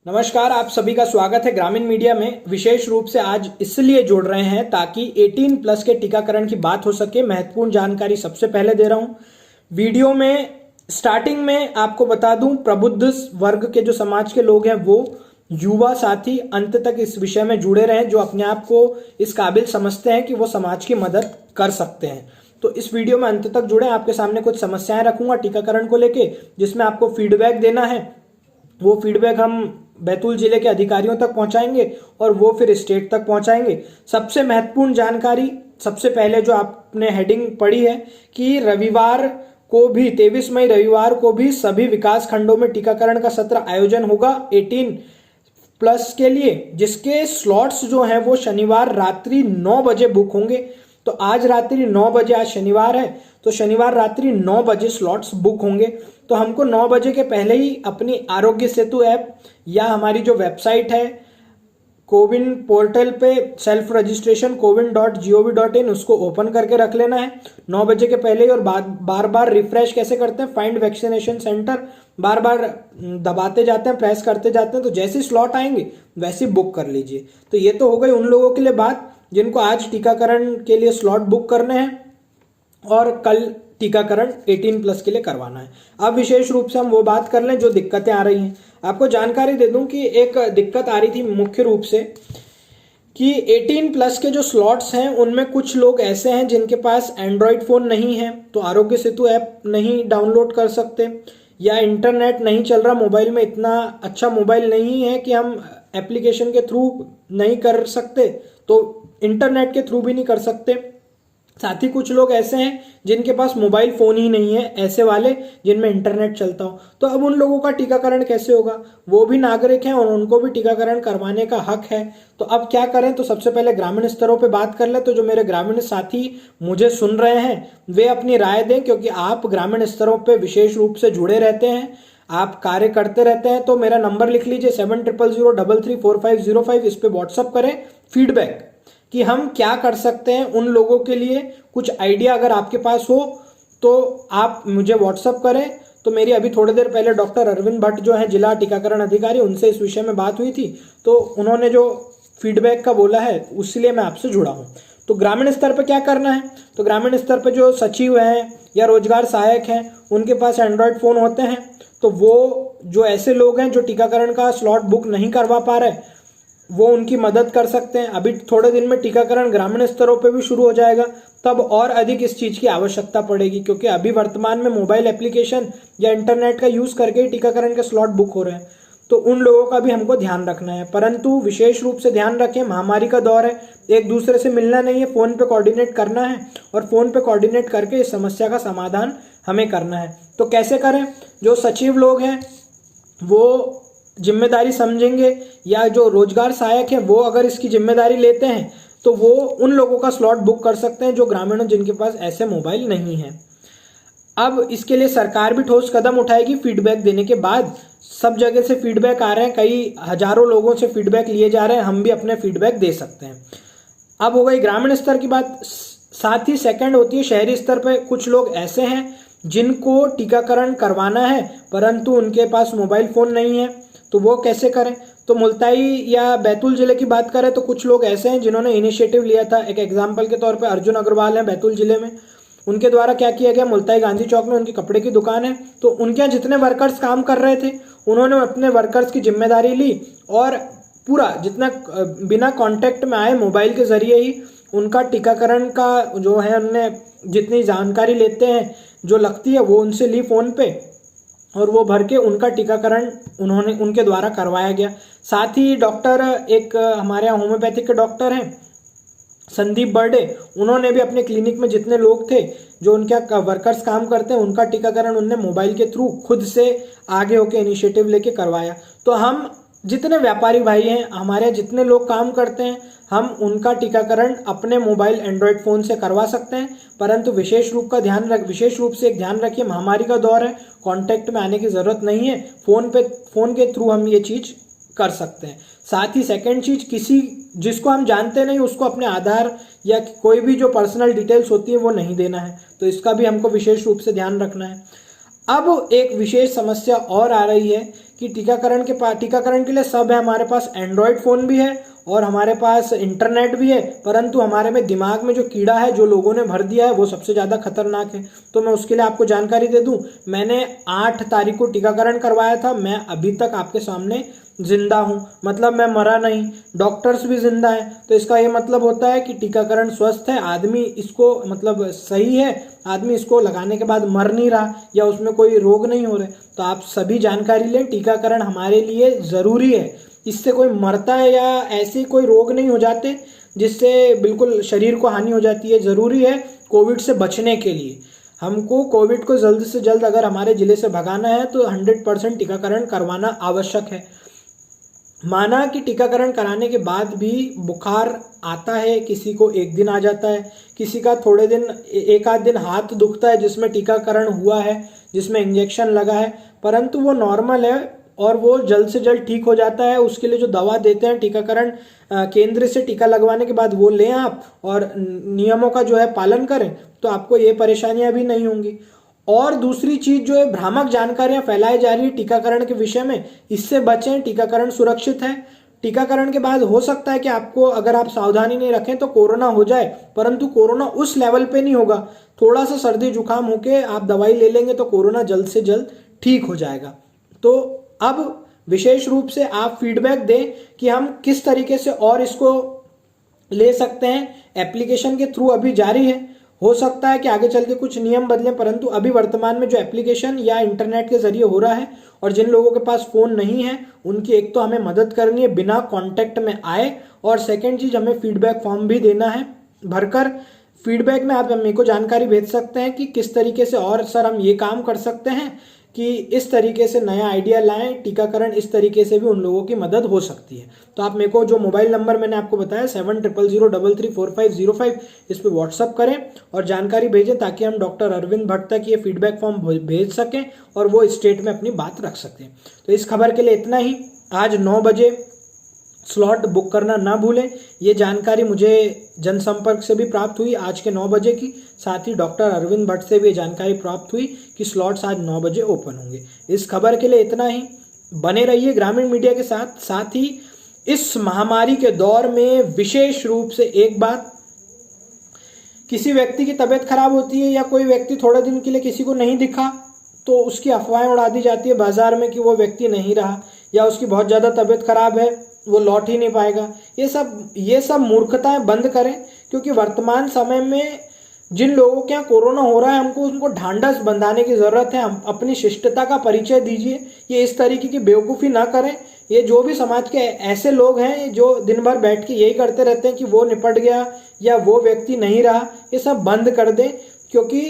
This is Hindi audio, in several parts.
नमस्कार, आप सभी का स्वागत है ग्रामीण मीडिया में। विशेष रूप से आज इसलिए जुड़ रहे हैं ताकि 18 प्लस के टीकाकरण की बात हो सके। महत्वपूर्ण जानकारी सबसे पहले दे रहा हूं वीडियो में। स्टार्टिंग में आपको बता दूं, प्रबुद्ध वर्ग के जो समाज के लोग हैं वो युवा साथी अंत तक इस विषय में जुड़े रहें, जो अपने आप को इस काबिल समझते हैं कि वो समाज की मदद कर सकते हैं। तो इस वीडियो में अंत तक जुड़े। आपके सामने कुछ समस्याएं रखूंगा टीकाकरण को लेके, जिसमें आपको फीडबैक देना है। वो फीडबैक हम बैतूल जिले के अधिकारियों तक पहुंचाएंगे और वो फिर स्टेट तक पहुंचाएंगे। सबसे महत्वपूर्ण जानकारी, सबसे पहले जो आपने हेडिंग पढ़ी है कि रविवार को भी 23 मई रविवार को भी सभी विकास खंडों में टीकाकरण का सत्र आयोजन होगा 18 प्लस के लिए, जिसके स्लॉट्स जो हैं वो शनिवार रात्रि 9 बजे बुक होंगे। तो आज रात्रि 9 बजे, आज शनिवार है तो शनिवार रात्रि 9 बजे स्लॉट्स बुक होंगे। तो हमको 9 बजे के पहले ही अपनी आरोग्य सेतु ऐप या हमारी जो वेबसाइट है कोविन पोर्टल पे सेल्फ रजिस्ट्रेशन cowin.gov.in उसको ओपन करके रख लेना है 9 बजे के पहले ही। और बार बार रिफ्रेश कैसे करते हैं, फाइंड वैक्सीनेशन सेंटर बार बार दबाते जाते हैं, प्रेस करते जाते हैं, तो जैसे स्लॉट आएंगे वैसे बुक कर लीजिए। तो ये तो हो गई उन लोगों के लिए बात जिनको आज टीकाकरण के लिए स्लॉट बुक करने हैं और कल टीकाकरण 18 प्लस के लिए करवाना है। अब विशेष रूप से हम वो बात कर लें जो दिक्कतें आ रही हैं। आपको जानकारी दे दूं कि एक दिक्कत आ रही थी मुख्य रूप से कि 18 प्लस के जो स्लॉट्स हैं उनमें कुछ लोग ऐसे हैं जिनके पास एंड्रॉयड फोन नहीं है, तो आरोग्य सेतु ऐप नहीं डाउनलोड कर सकते, या इंटरनेट नहीं चल रहा मोबाइल में, इतना अच्छा मोबाइल नहीं है कि हम एप्लीकेशन के थ्रू नहीं कर सकते, तो इंटरनेट के थ्रू भी नहीं कर सकते। साथ ही कुछ लोग ऐसे हैं जिनके पास मोबाइल फोन ही नहीं है, ऐसे वाले जिनमें इंटरनेट चलता हो। तो अब उन लोगों का टीकाकरण कैसे होगा? वो भी नागरिक हैं और उनको भी टीकाकरण करवाने का हक है। तो अब क्या करें? तो सबसे पहले ग्रामीण स्तरों पे बात कर ले। तो जो मेरे ग्रामीण साथी मुझे सुन रहे हैं वे अपनी राय दें, क्योंकि आप ग्रामीण स्तरों पे विशेष रूप से जुड़े रहते हैं, आप कार्य करते रहते हैं। तो मेरा नंबर लिख लीजिए 7000334505। इस पे व्हाट्सअप करें फीडबैक कि हम क्या कर सकते हैं उन लोगों के लिए। कुछ आइडिया अगर आपके पास हो तो आप मुझे व्हाट्सअप करें। तो मेरी अभी थोड़ी देर पहले डॉक्टर अरविंद भट्ट जो है जिला टीकाकरण अधिकारी, उनसे इस विषय में बात हुई थी, तो उन्होंने जो फीडबैक का बोला है उसलिए मैं आपसे जुड़ा हूं। तो ग्रामीण स्तर पर क्या करना है? तो ग्रामीण स्तर पर जो सचिव हैं या रोजगार सहायक हैं उनके पास एंड्रॉयड फोन होते हैं, तो वो जो ऐसे लोग हैं जो टीकाकरण का स्लॉट बुक नहीं करवा पा रहे वो उनकी मदद कर सकते हैं। अभी थोड़े दिन में टीकाकरण ग्रामीण स्तरों पे भी शुरू हो जाएगा, तब और अधिक इस चीज की आवश्यकता पड़ेगी, क्योंकि अभी वर्तमान में मोबाइल एप्लीकेशन या इंटरनेट का यूज करके ही टीकाकरण के स्लॉट बुक हो रहे हैं। तो उन लोगों का भी हमको ध्यान रखना है। परंतु विशेष रूप से ध्यान रखें, महामारी का दौर है, एक दूसरे से मिलना नहीं है, फोन पे कोऑर्डिनेट करना है और फोन पे कोऑर्डिनेट करके इस समस्या का समाधान हमें करना है। तो कैसे करें? जो सचिव लोग हैं वो जिम्मेदारी समझेंगे, या जो रोजगार सहायक हैं वो अगर इसकी जिम्मेदारी लेते हैं तो वो उन लोगों का स्लॉट बुक कर सकते हैं जो ग्रामीणों जिनके पास ऐसे मोबाइल नहीं है। अब इसके लिए सरकार भी ठोस कदम उठाएगी। फीडबैक देने के बाद सब जगह से फीडबैक आ रहे हैं, कई हजारों लोगों से फीडबैक लिए जा रहे हैं, हम भी अपने फीडबैक दे सकते हैं। अब हो गई ग्रामीण स्तर की बात। साथ ही सेकंड होती है शहरी स्तर पर। कुछ लोग ऐसे हैं जिनको टीकाकरण करवाना है परंतु उनके पास मोबाइल फोन नहीं है, तो वो कैसे करें? तो मुल्ताई या बैतूल जिले की बात करें तो कुछ लोग ऐसे हैं जिन्होंने इनिशिएटिव लिया था। एक एग्जांपल के तौर पे अर्जुन अग्रवाल हैं बैतूल जिले में। उनके द्वारा क्या किया गया, मुल्ताई गांधी चौक में उनकी कपड़े की दुकान है, तो उनके यहाँ जितने वर्कर्स काम कर रहे थे उन्होंने अपने वर्कर्स की जिम्मेदारी ली और पूरा जितना बिना कॉन्टेक्ट में आए मोबाइल के जरिए ही उनका टीकाकरण का जो है उन्होंने जितनी जानकारी लेते हैं जो लगती है वो उनसे ली फोन पे, और वो भर के उनका टीकाकरण उन्होंने उनके द्वारा करवाया गया। साथ ही डॉक्टर, एक हमारे यहाँ होम्योपैथिक के डॉक्टर हैं संदीप बर्डे, उन्होंने भी अपने क्लिनिक में जितने लोग थे जो उनके वर्कर्स काम करते हैं उनका टीकाकरण उन्होंने मोबाइल के थ्रू खुद से आगे होकर इनिशिएटिव लेके करवाया। तो हम जितने व्यापारी भाई हैं, हमारे जितने लोग काम करते हैं, हम उनका टीकाकरण अपने मोबाइल एंड्रॉयड फोन से करवा सकते हैं। परंतु विशेष रूप से एक ध्यान रखिए, महामारी का दौर है, कांटेक्ट में आने की जरूरत नहीं है, फोन के थ्रू हम ये चीज कर सकते हैं। साथ ही सेकंड चीज, किसी जिसको हम जानते नहीं उसको अपने आधार या कोई भी जो पर्सनल डिटेल्स होती है वो नहीं देना है, तो इसका भी हमको विशेष रूप से ध्यान रखना है। अब एक विशेष समस्या और आ रही है कि टीकाकरण के लिए सब है, हमारे पास एंड्रॉयड फ़ोन भी है और हमारे पास इंटरनेट भी है, परंतु हमारे में दिमाग में जो कीड़ा है जो लोगों ने भर दिया है वो सबसे ज़्यादा खतरनाक है। तो मैं उसके लिए आपको जानकारी दे दूं, मैंने 8 तारीख को टीकाकरण करवाया था, मैं अभी तक आपके सामने जिंदा हूं, मतलब मैं मरा नहीं, डॉक्टर्स भी जिंदा है। तो इसका ये मतलब होता है कि टीकाकरण स्वस्थ है, आदमी इसको मतलब सही है, आदमी इसको लगाने के बाद मर नहीं रहा या उसमें कोई रोग नहीं हो रहे। तो आप सभी जानकारी लें, टीकाकरण हमारे लिए ज़रूरी है, इससे कोई मरता है या ऐसे कोई रोग नहीं हो जाते जिससे बिल्कुल शरीर को हानि हो जाती है। ज़रूरी है कोविड से बचने के लिए, हमको कोविड को जल्द से जल्द अगर हमारे ज़िले से भगाना है तो 100% टीकाकरण करवाना आवश्यक है। माना कि टीकाकरण कराने के बाद भी बुखार आता है, किसी को एक दिन आ जाता है, किसी का थोड़े दिन एक आध दिन हाथ दुखता है जिसमें टीकाकरण हुआ है, जिसमें इंजेक्शन लगा है, परंतु वो नॉर्मल है और वो जल्द से जल्द ठीक हो जाता है। उसके लिए जो दवा देते हैं टीकाकरण केंद्र से टीका लगवाने के बाद वो लें आप और नियमों का जो है पालन करें, तो आपको ये परेशानियां भी नहीं होंगी। और दूसरी चीज जो है, भ्रामक जानकारियां फैलाई जा रही है टीकाकरण के विषय में, इससे बचें। टीकाकरण सुरक्षित है। टीकाकरण के बाद हो सकता है कि आपको अगर आप सावधानी नहीं रखें तो कोरोना हो जाए, परंतु कोरोना उस लेवल पे नहीं होगा। थोड़ा सा सर्दी जुकाम होके आप दवाई ले लेंगे तो कोरोना जल्द से जल्द ठीक हो जाएगा। तो अब विशेष रूप से आप फीडबैक दें कि हम किस तरीके से और इसको ले सकते हैं। एप्लीकेशन के थ्रू अभी जारी है, हो सकता है कि आगे चल के कुछ नियम बदलें, परंतु अभी वर्तमान में जो एप्लीकेशन या इंटरनेट के जरिए हो रहा है, और जिन लोगों के पास फ़ोन नहीं है उनकी एक तो हमें मदद करनी है बिना कांटेक्ट में आए, और सेकंड चीज़ हमें फीडबैक फॉर्म भी देना है भरकर। फीडबैक में आप मेरे को जानकारी भेज सकते हैं कि किस तरीके से और सर हम ये काम कर सकते हैं कि इस तरीके से नया आइडिया लाएं, टीकाकरण इस तरीके से भी उन लोगों की मदद हो सकती है। तो आप मेरे को जो मोबाइल नंबर मैंने आपको बताया 7000334505 इस पे व्हाट्सअप करें और जानकारी भेजें ताकि हम डॉक्टर अरविंद भट्ट तक ये फीडबैक फॉर्म भेज सकें और वो स्टेट में अपनी बात रख सकें। तो इस खबर के लिए इतना ही। आज 9 बजे स्लॉट बुक करना ना भूलें। ये जानकारी मुझे जनसंपर्क से भी प्राप्त हुई आज के 9 बजे की, साथ ही डॉक्टर अरविंद भट्ट से भी ये जानकारी प्राप्त हुई कि स्लॉट्स आज 9 बजे ओपन होंगे। इस खबर के लिए इतना ही। बने रहिए ग्रामीण मीडिया के साथ। साथ ही इस महामारी के दौर में विशेष रूप से एक बात, किसी व्यक्ति की तबीयत खराब होती है या कोई व्यक्ति थोड़े दिन के लिए किसी को नहीं दिखा तो उसकी अफवाहें उड़ा दी जाती है बाजार में कि वो व्यक्ति नहीं रहा या उसकी बहुत ज़्यादा तबीयत खराब है, वो लौट ही नहीं पाएगा। ये सब मूर्खताएं बंद करें, क्योंकि वर्तमान समय में जिन लोगों के यहाँ कोरोना हो रहा है हमको उनको ढांढस बंधाने की ज़रूरत है। हम अपनी शिष्टता का परिचय दीजिए, ये इस तरीके की बेवकूफ़ी ना करें। ये जो भी समाज के ऐसे लोग हैं जो दिन भर बैठ के यही करते रहते हैं कि वो निपट गया या वो व्यक्ति नहीं रहा, ये सब बंद कर दें, क्योंकि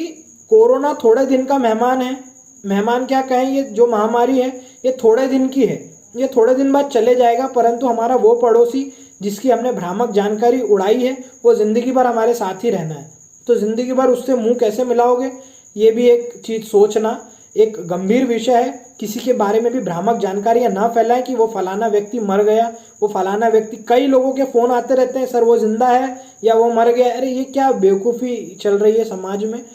कोरोना थोड़े दिन का मेहमान है। मेहमान क्या कहें, ये जो महामारी है ये थोड़े दिन की है, ये थोड़े दिन बाद चले जाएगा, परंतु हमारा वो पड़ोसी जिसकी हमने भ्रामक जानकारी उड़ाई है वो ज़िंदगी भर हमारे साथ ही रहना है। तो ज़िंदगी भर उससे मुंह कैसे मिलाओगे, ये भी एक चीज़ सोचना एक गंभीर विषय है। किसी के बारे में भी भ्रामक जानकारियां ना फैलाएं कि वो फलाना व्यक्ति मर गया, वो फलाना व्यक्ति, कई लोगों के फ़ोन आते रहते हैं सर वो जिंदा है या वो मर गया। अरे ये क्या बेवकूफ़ी चल रही है समाज में।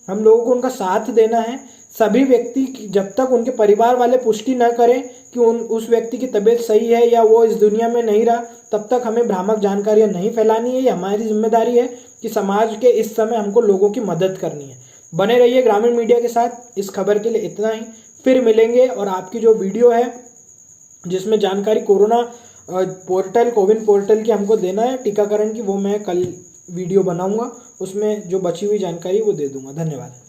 हम लोगों को उनका साथ देना है। सभी व्यक्ति जब तक उनके परिवार वाले पुष्टि न करें कि उस व्यक्ति की तबीयत सही है या वो इस दुनिया में नहीं रहा, तब तक हमें भ्रामक जानकारियां नहीं फैलानी है। ये हमारी जिम्मेदारी है कि समाज के इस समय हमको लोगों की मदद करनी है। बने रहिए ग्रामीण मीडिया के साथ। इस खबर के लिए इतना ही, फिर मिलेंगे। और आपकी जो वीडियो है जिसमें जानकारी कोरोना पोर्टल, कोविन पोर्टल की हमको देना है टीकाकरण की, वो मैं कल वीडियो बनाऊंगा, उसमें जो बची हुई जानकारी वो दे दूंगा। धन्यवाद।